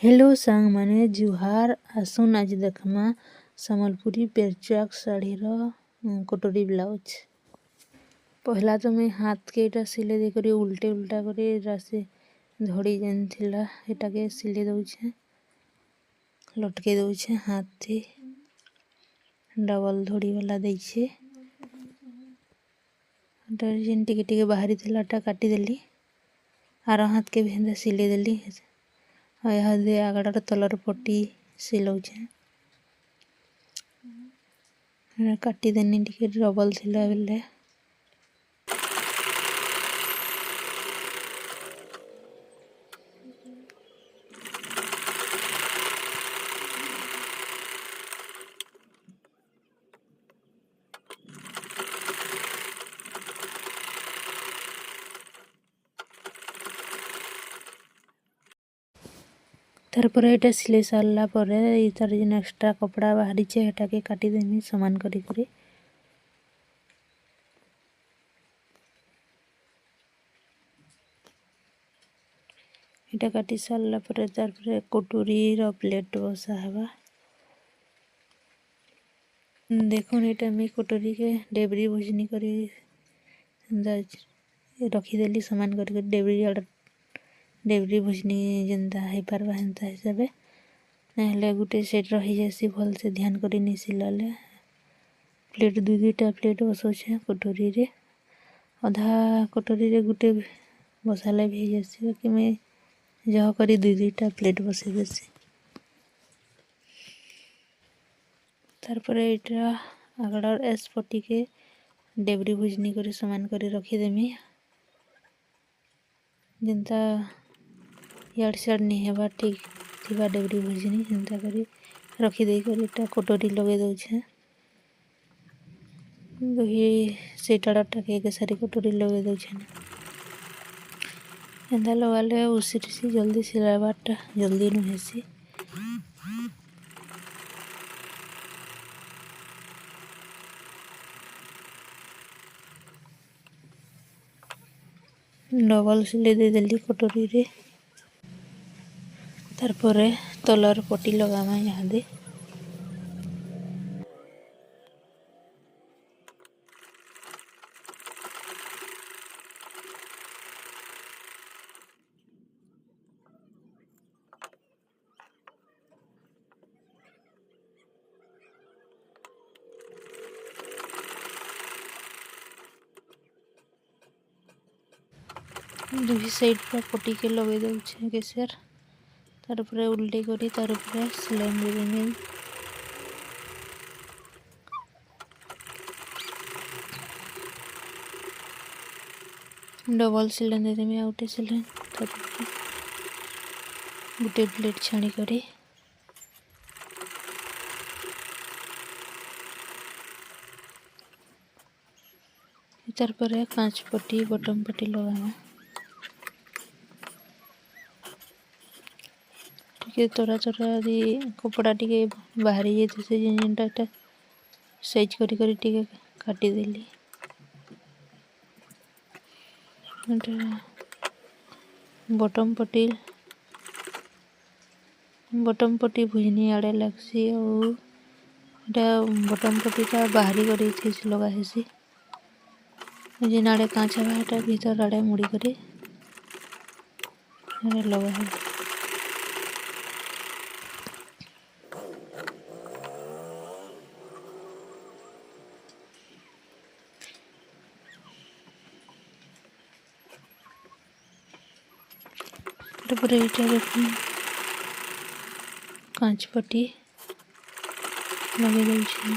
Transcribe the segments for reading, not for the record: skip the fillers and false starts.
Hello सांग माने जुहार आसुन आज देखमा सम्बलपुरी पेरचुआक शाढ़ीर कटोरी ब्लाउज। पहला तो मैं हाथ के इटा सिले देकर उल्टे उल्टा करे रासे धड़ी जेन थिला एटा के सिले दउछे लटके दउछे हाथ थी डबल धड़ी वाला देछे जेन टिके टिके बाहरी थिला काटी देली आर हाथ के भी सिले देली दे आगड़ार तलर पट्टी सिलौछे काटी देनी टिके डबल थिला बेले तारपर एटा सिले सारला परे तार जेन एक्स्ट्रा कपड़ा बाहरी छे हेटा के काटी देनी समान करी करी एटा काटी सारला परे तारपर कटोरी रो प्लेट बसा हवा देखुन एटा मैं कटोरी के डेबरी भुजनी करी रखीदेली समान करी डेबरी भुजनी जेनता है पारबा हेन्ता हिसाबे नहले गुटे सेट रही जैसी भल से ध्यान करी नहीं सिलाले प्लेट दुईटा प्लेट बसौछे कटोरी रे अधा कटोरी रे गुटे बसाले भी जैसी बाकी मैं जह करी दुईटा प्लेट बसे देसी तारपर एटा आगड़ार एस पट्टी के डेबरी भुजनी करी समान करी रखीदेमी जेनता याड सियाड नहीं हेबा ठीक थिबा डेबरी भुजनी जेनता करी रखी कर एटा कटोरी लगे दउछे दुही सेटाटा के एक सारी कटोरी लगे दउछे एंदा लगाले उसी जल्दी सिलाबाटा जल्दी नु हेसी डबल सिले दे देली कटोरी रे तारपरे तलर पट्टी लगामा यहाँ दे दुही साइड पर पट्टी के लगे दउछे केसर तारपरे उल्टे करी तारपरे सिलाई दे देनी डबल सिलाई दे देमी आउटे सिलाई तारपरे गुटे प्लेट छाणी करी तारपरे कांच पट्टी बटम पट्टी लगामा टिके तोरा तोरा दी कपड़ा टिके बाहरी जेते से जेनटा साइज करी करी टिके काटी देली बटम पट्टी भुजनी आड़े लगसी और बटम पट्टीटा बाहरी करी थी लगा हेसी जेन आड़े कांच हवा भीतर आड़े मुड़ी करी लगा है तारपरे एटा देखुन कांच पट्टी लगे दउछे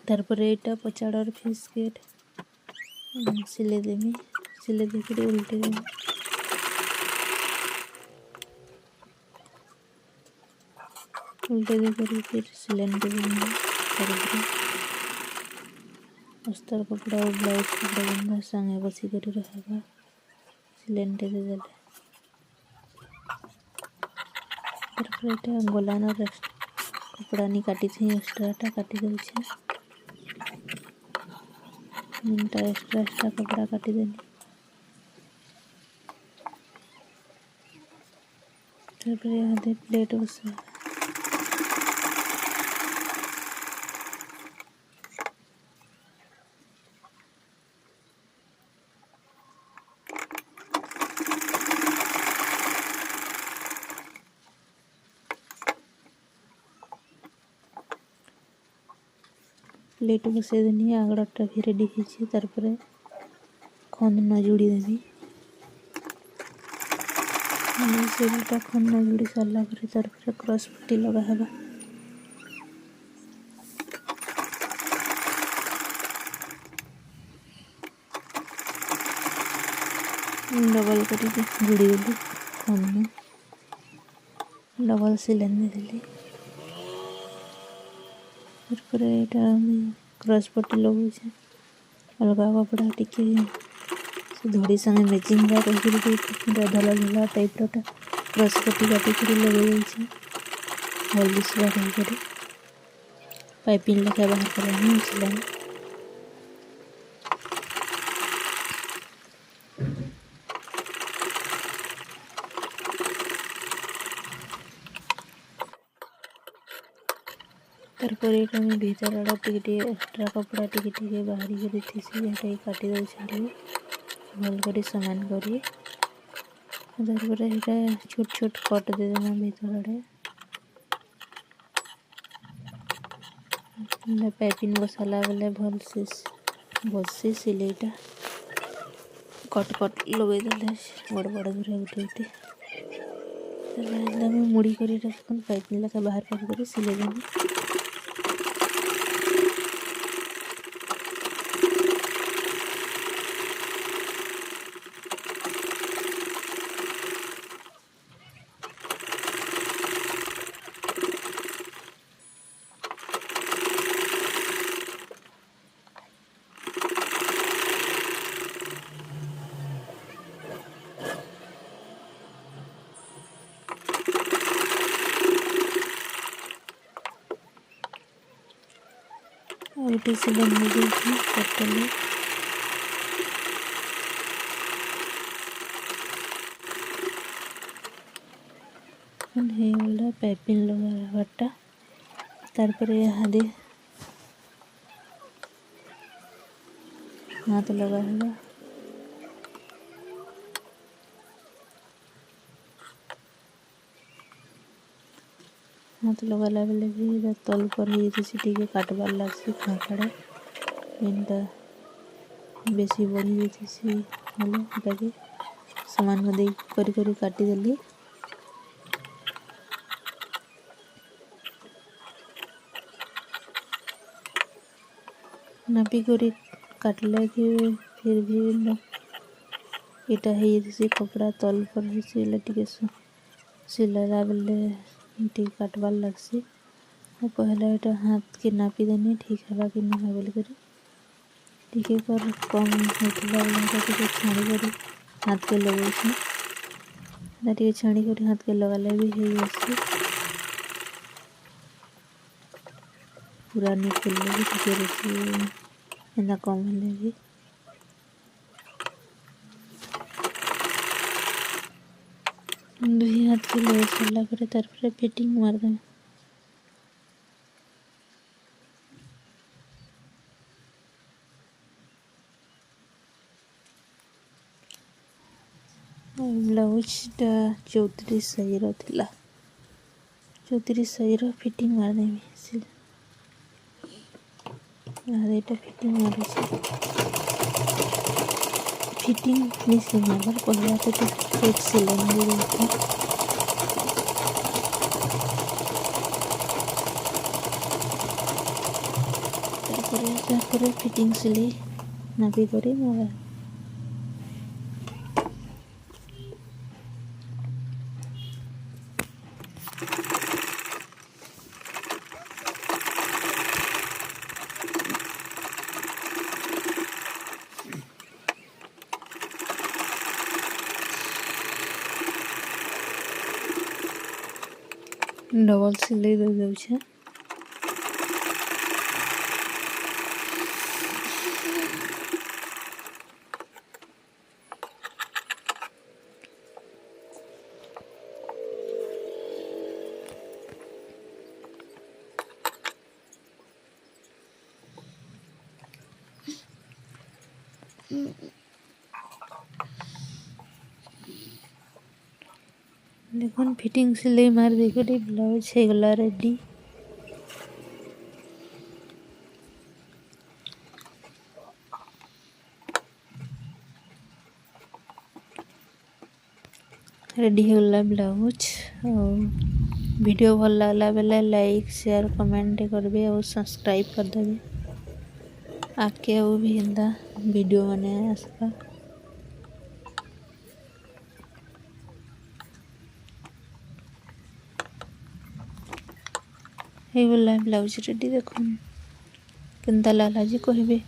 तारपरे एटा पचाड़र फिस गेट सिले देमी सिले देकर उल्टे देमी उल्टे देकर फिर सिलेन के देंगे अस्तर कपड़ा और ब्लाउज कपड़ा बंदा संगे बसी कर रहेगा सिलेन दे देले फिर गोलान कपड़ा नहीं काटी थी एक्स्ट्राटा काटी दे मिनटा एक्स्ट्रा कपड़ा काटी देनी आधे प्लेट बसा प्लेट बसई देनी आगड़ाटा भी रेडी होपर खंद न जोड़ी देवी सेलटा खंद न जोड़ी सारा पर क्रॉस पट्टी लगा है डबल कर जोड़ी देली खंद डबल सिलेन देली क्रॉस पट्टी लगे अलग कपड़ा टी धड़ी संगे मैचिंग पूरा धला धला टाइप क्रॉस पट्टी काटिक लगे भल दिशा कर पाइपिंग लेखा बाहर कर सिलानी तारपर ये भीतर आड़ा टे एक्स्ट्रा कपड़ा टे बाहरी कर काटी दे भल कर सामान कर छोट छोट कट दे देना भीतर आड़े पाइपिंग बसाला बेले भल से बसी सिलेटा कट कट लगे देले बड़ बड़ धुरा गुटे मुड़ी कर पाइपिंग लेखा बाहर कर सिले देनी गोटे सिलेन टोटली गला पाइपिंग लगाटा तारपर हाथ हाथ लगा है हाथ लगाला बेले भी तल पर टी काटबार लगे खाँकड़ा जेनटा बेसी बढ़ी जाती सामान को दे करी काटिदेली नापी करी काटले कि फिर भी इटा है कपड़ा तल पर टे सिलाला बेले टी काटबार लगसी पहला ये हाथ के नापी देनी ठीक है कि नहीं बोल कर टी पर कम होता छाणी कर हाथ के लगे टे छाणी कर हाथ के लगाले भी है पूरा निकल भी टे एना कम हेले भी दुही हाथ के लगे सारा पर तार फिटिंग मारदे ब्लाउजटा 34 साइज थिला 34 साइज फिटिंग मारदेमी आधेटा फिटिंग मारे फिटिंग मिसी मारबार पहला तो एक सिलेन दे फिटिंग सिले नापी करी मैं डबल सिलाई दे दूँ। देखो फिटिंग सिलाई मार देखो ब्लाउज हो गला रेडी। रेडी हो गला ब्लाउज। और वीडियो भल लगला बेले लाइक शेयर कमेंट करबे और सब्सक्राइब कर देबे। आके वो भी एंता वीडियो माने आसपा। हे गला ब्लाउज रेडी। देखो केनता लागला जे कहबे।